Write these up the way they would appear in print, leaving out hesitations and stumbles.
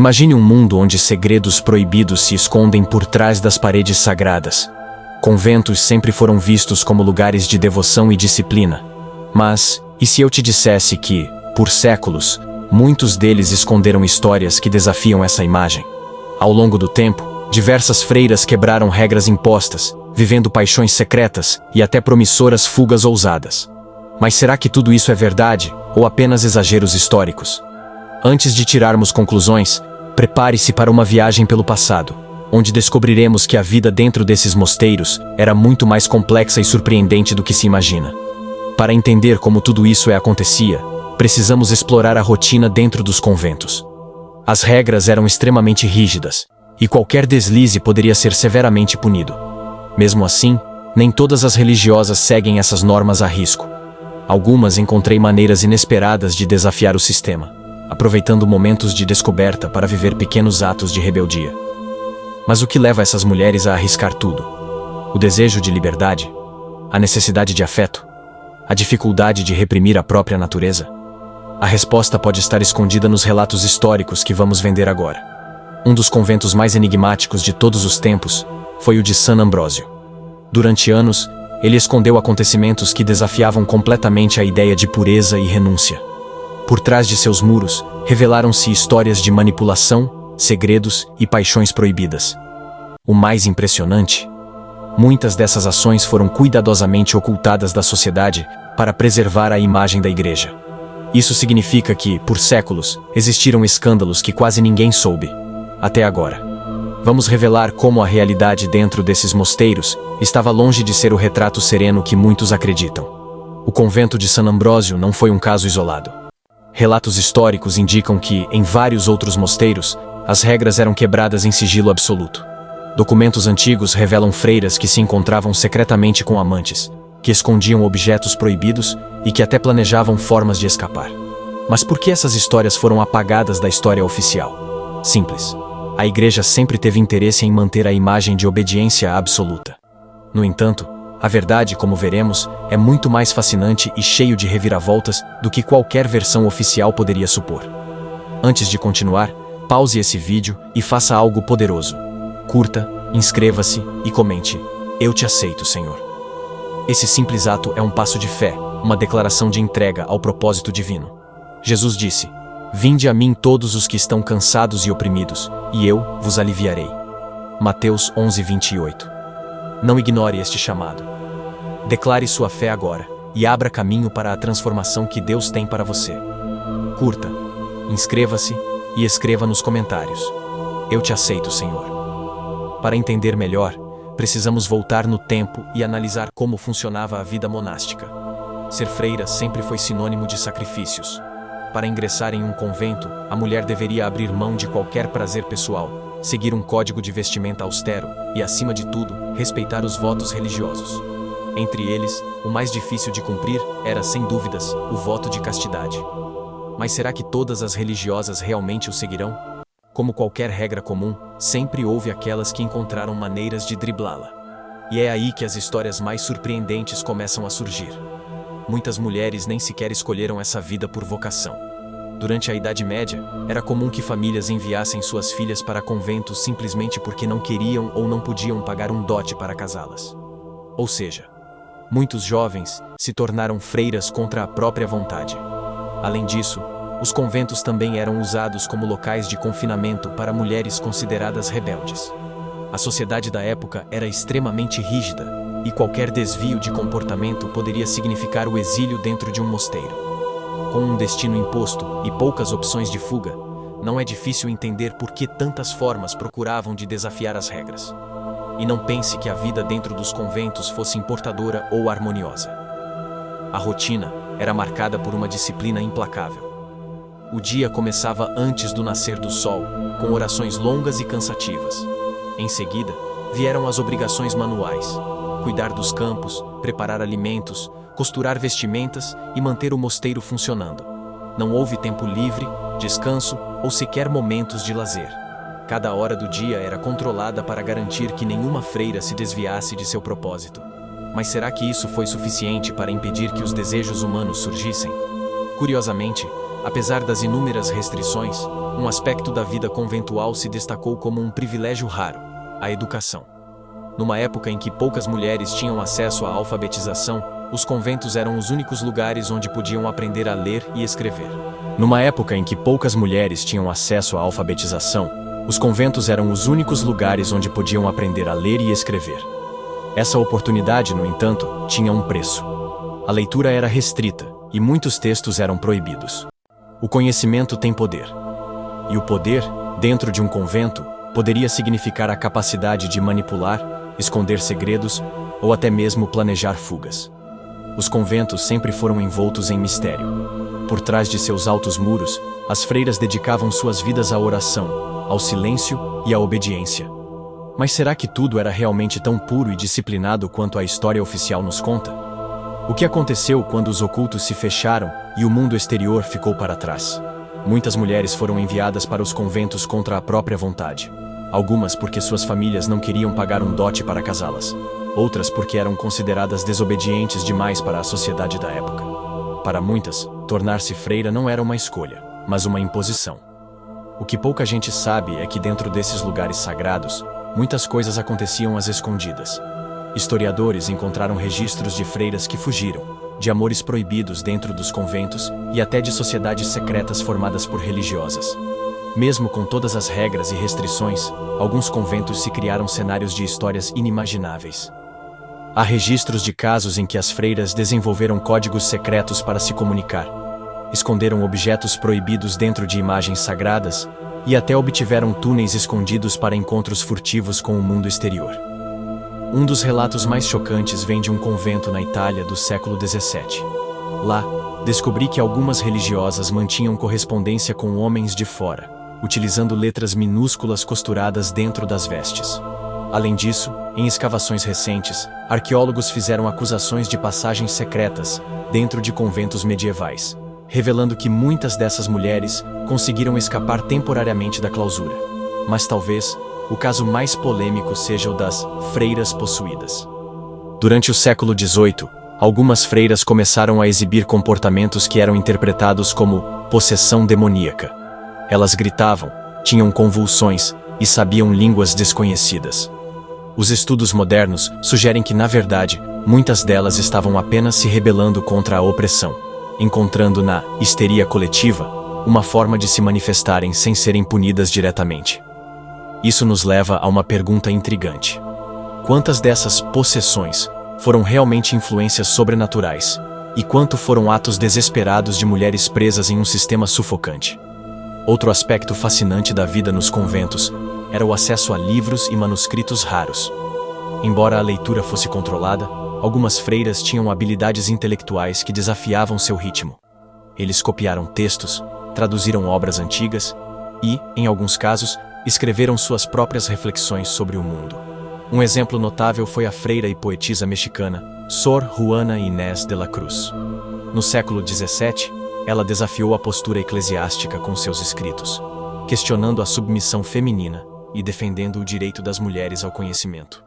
Imagine um mundo onde segredos proibidos se escondem por trás das paredes sagradas. Conventos sempre foram vistos como lugares de devoção e disciplina. Mas, e se eu te dissesse que, por séculos, muitos deles esconderam histórias que desafiam essa imagem? Ao longo do tempo, diversas freiras quebraram regras impostas, vivendo paixões secretas e até promissoras fugas ousadas. Mas será que tudo isso é verdade, ou apenas exageros históricos? Antes de tirarmos conclusões, prepare-se para uma viagem pelo passado, onde descobriremos que a vida dentro desses mosteiros era muito mais complexa e surpreendente do que se imagina. Para entender como tudo isso acontecia, precisamos explorar a rotina dentro dos conventos. As regras eram extremamente rígidas, e qualquer deslize poderia ser severamente punido. Mesmo assim, nem todas as religiosas seguem essas normas a risco. Algumas encontrei maneiras inesperadas de desafiar o sistema, aproveitando momentos de descoberta para viver pequenos atos de rebeldia. Mas o que leva essas mulheres a arriscar tudo? O desejo de liberdade? A necessidade de afeto? A dificuldade de reprimir a própria natureza? A resposta pode estar escondida nos relatos históricos que vamos vender agora. Um dos conventos mais enigmáticos de todos os tempos foi o de San Ambrósio. Durante anos, ele escondeu acontecimentos que desafiavam completamente a ideia de pureza e renúncia. Por trás de seus muros, revelaram-se histórias de manipulação, segredos e paixões proibidas. O mais impressionante: muitas dessas ações foram cuidadosamente ocultadas da sociedade para preservar a imagem da igreja. Isso significa que, por séculos, existiram escândalos que quase ninguém soube, até agora. Vamos revelar como a realidade dentro desses mosteiros estava longe de ser o retrato sereno que muitos acreditam. O convento de San Ambrósio não foi um caso isolado. Relatos históricos indicam que, em vários outros mosteiros, as regras eram quebradas em sigilo absoluto. Documentos antigos revelam freiras que se encontravam secretamente com amantes, que escondiam objetos proibidos e que até planejavam formas de escapar. Mas por que essas histórias foram apagadas da história oficial? Simples. A igreja sempre teve interesse em manter a imagem de obediência absoluta. No entanto, a verdade, como veremos, é muito mais fascinante e cheio de reviravoltas do que qualquer versão oficial poderia supor. Antes de continuar, pause esse vídeo e faça algo poderoso. Curta, inscreva-se e comente: "Eu te aceito, Senhor." Esse simples ato é um passo de fé, uma declaração de entrega ao propósito divino. Jesus disse: "Vinde a mim todos os que estão cansados e oprimidos, e eu vos aliviarei." Mateus 11:28. Não ignore este chamado. Declare sua fé agora, e abra caminho para a transformação que Deus tem para você. Curta, inscreva-se e escreva nos comentários: "Eu te aceito, Senhor." Para entender melhor, precisamos voltar no tempo e analisar como funcionava a vida monástica. Ser freira sempre foi sinônimo de sacrifícios. Para ingressar em um convento, a mulher deveria abrir mão de qualquer prazer pessoal, seguir um código de vestimenta austero e, acima de tudo, respeitar os votos religiosos. Entre eles, o mais difícil de cumprir era, sem dúvidas, o voto de castidade. Mas será que todas as religiosas realmente o seguirão? Como qualquer regra comum, sempre houve aquelas que encontraram maneiras de driblá-la. E é aí que as histórias mais surpreendentes começam a surgir. Muitas mulheres nem sequer escolheram essa vida por vocação. Durante a Idade Média, era comum que famílias enviassem suas filhas para conventos simplesmente porque não queriam ou não podiam pagar um dote para casá-las. Ou seja, muitos jovens se tornaram freiras contra a própria vontade. Além disso, os conventos também eram usados como locais de confinamento para mulheres consideradas rebeldes. A sociedade da época era extremamente rígida, e qualquer desvio de comportamento poderia significar o exílio dentro de um mosteiro. Com um destino imposto e poucas opções de fuga, não é difícil entender por que tantas formas procuravam de desafiar as regras. E não pense que a vida dentro dos conventos fosse importadora ou harmoniosa. A rotina era marcada por uma disciplina implacável. O dia começava antes do nascer do sol, com orações longas e cansativas. Em seguida, vieram as obrigações manuais: cuidar dos campos, preparar alimentos, costurar vestimentas e manter o mosteiro funcionando. Não houve tempo livre, descanso ou sequer momentos de lazer. Cada hora do dia era controlada para garantir que nenhuma freira se desviasse de seu propósito. Mas será que isso foi suficiente para impedir que os desejos humanos surgissem? Curiosamente, Apesar das inúmeras restrições, um aspecto da vida conventual se destacou como um privilégio raro: a educação. Numa época em que poucas mulheres tinham acesso à alfabetização, os conventos eram os únicos lugares onde podiam aprender a ler e escrever. Numa época em que poucas mulheres tinham acesso à alfabetização, os conventos eram os únicos lugares onde podiam aprender a ler e escrever. Essa oportunidade, no entanto, tinha um preço. A leitura era restrita e muitos textos eram proibidos. O conhecimento tem poder. E o poder, dentro de um convento, poderia significar a capacidade de manipular, esconder segredos ou até mesmo planejar fugas. Os conventos sempre foram envoltos em mistério. Por trás de seus altos muros, as freiras dedicavam suas vidas à oração, ao silêncio e à obediência. Mas será que tudo era realmente tão puro e disciplinado quanto a história oficial nos conta? O que aconteceu quando os ocultos se fecharam e o mundo exterior ficou para trás? Muitas mulheres foram enviadas para os conventos contra a própria vontade. Algumas porque suas famílias não queriam pagar um dote para casá-las. Outras porque eram consideradas desobedientes demais para a sociedade da época. Para muitas, tornar-se freira não era uma escolha, mas uma imposição. O que pouca gente sabe é que dentro desses lugares sagrados, muitas coisas aconteciam às escondidas. Historiadores encontraram registros de freiras que fugiram, de amores proibidos dentro dos conventos e até de sociedades secretas formadas por religiosas. Mesmo com todas as regras e restrições, alguns conventos se criaram cenários de histórias inimagináveis. Há registros de casos em que as freiras desenvolveram códigos secretos para se comunicar, esconderam objetos proibidos dentro de imagens sagradas e até obtiveram túneis escondidos para encontros furtivos com o mundo exterior. Um dos relatos mais chocantes vem de um convento na Itália do século XVII. Lá, descobri que algumas religiosas mantinham correspondência com homens de fora, utilizando letras minúsculas costuradas dentro das vestes. Além disso, em escavações recentes, arqueólogos fizeram acusações de passagens secretas dentro de conventos medievais, revelando que muitas dessas mulheres conseguiram escapar temporariamente da clausura. Mas talvez o caso mais polêmico seja o das freiras possuídas. Durante o século XVIII, algumas freiras começaram a exibir comportamentos que eram interpretados como possessão demoníaca. Elas gritavam, tinham convulsões e sabiam línguas desconhecidas. Os estudos modernos sugerem que, na verdade, muitas delas estavam apenas se rebelando contra a opressão, encontrando na histeria coletiva uma forma de se manifestarem sem serem punidas diretamente. Isso nos leva a uma pergunta intrigante. Quantas dessas possessões foram realmente influências sobrenaturais, e quanto foram atos desesperados de mulheres presas em um sistema sufocante? Outro aspecto fascinante da vida nos conventos era o acesso a livros e manuscritos raros. Embora a leitura fosse controlada, algumas freiras tinham habilidades intelectuais que desafiavam seu ritmo. Eles copiaram textos, traduziram obras antigas e, em alguns casos, escreveram suas próprias reflexões sobre o mundo. Um exemplo notável foi a freira e poetisa mexicana Sor Juana Inés de la Cruz. No século XVII, ela desafiou a postura eclesiástica com seus escritos, questionando a submissão feminina e defendendo o direito das mulheres ao conhecimento.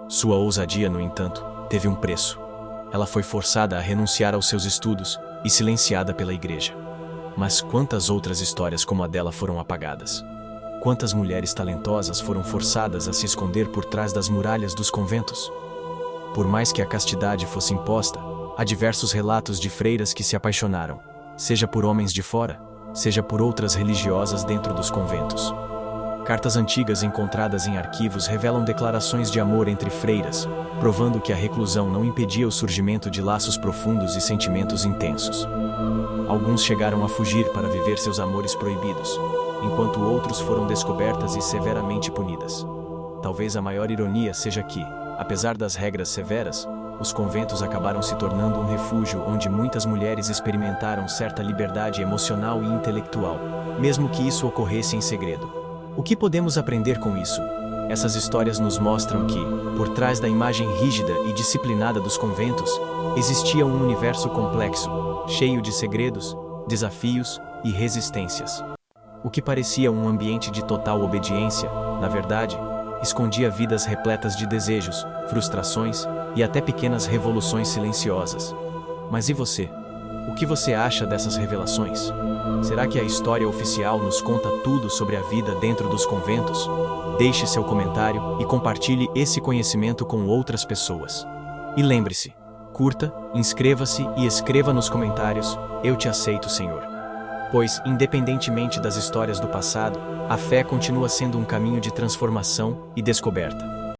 Sua ousadia, no entanto, teve um preço. Ela foi forçada a renunciar aos seus estudos e silenciada pela igreja. Mas quantas outras histórias como a dela foram apagadas? Quantas mulheres talentosas foram forçadas a se esconder por trás das muralhas dos conventos? Por mais que a castidade fosse imposta, há diversos relatos de freiras que se apaixonaram, seja por homens de fora, seja por outras religiosas dentro dos conventos. Cartas antigas encontradas em arquivos revelam declarações de amor entre freiras, provando que a reclusão não impedia o surgimento de laços profundos e sentimentos intensos. Alguns chegaram a fugir para viver seus amores proibidos, enquanto outros foram descobertas e severamente punidas. Talvez a maior ironia seja que, apesar das regras severas, os conventos acabaram se tornando um refúgio onde muitas mulheres experimentaram certa liberdade emocional e intelectual, mesmo que isso ocorresse em segredo. O que podemos aprender com isso? Essas histórias nos mostram que, por trás da imagem rígida e disciplinada dos conventos, existia um universo complexo, cheio de segredos, desafios e resistências. O que parecia um ambiente de total obediência, na verdade, escondia vidas repletas de desejos, frustrações e até pequenas revoluções silenciosas. Mas e você? O que você acha dessas revelações? Será que a história oficial nos conta tudo sobre a vida dentro dos conventos? Deixe seu comentário e compartilhe esse conhecimento com outras pessoas. E lembre-se, curta, inscreva-se e escreva nos comentários: "Eu te aceito, Senhor." Pois, independentemente das histórias do passado, a fé continua sendo um caminho de transformação e descoberta.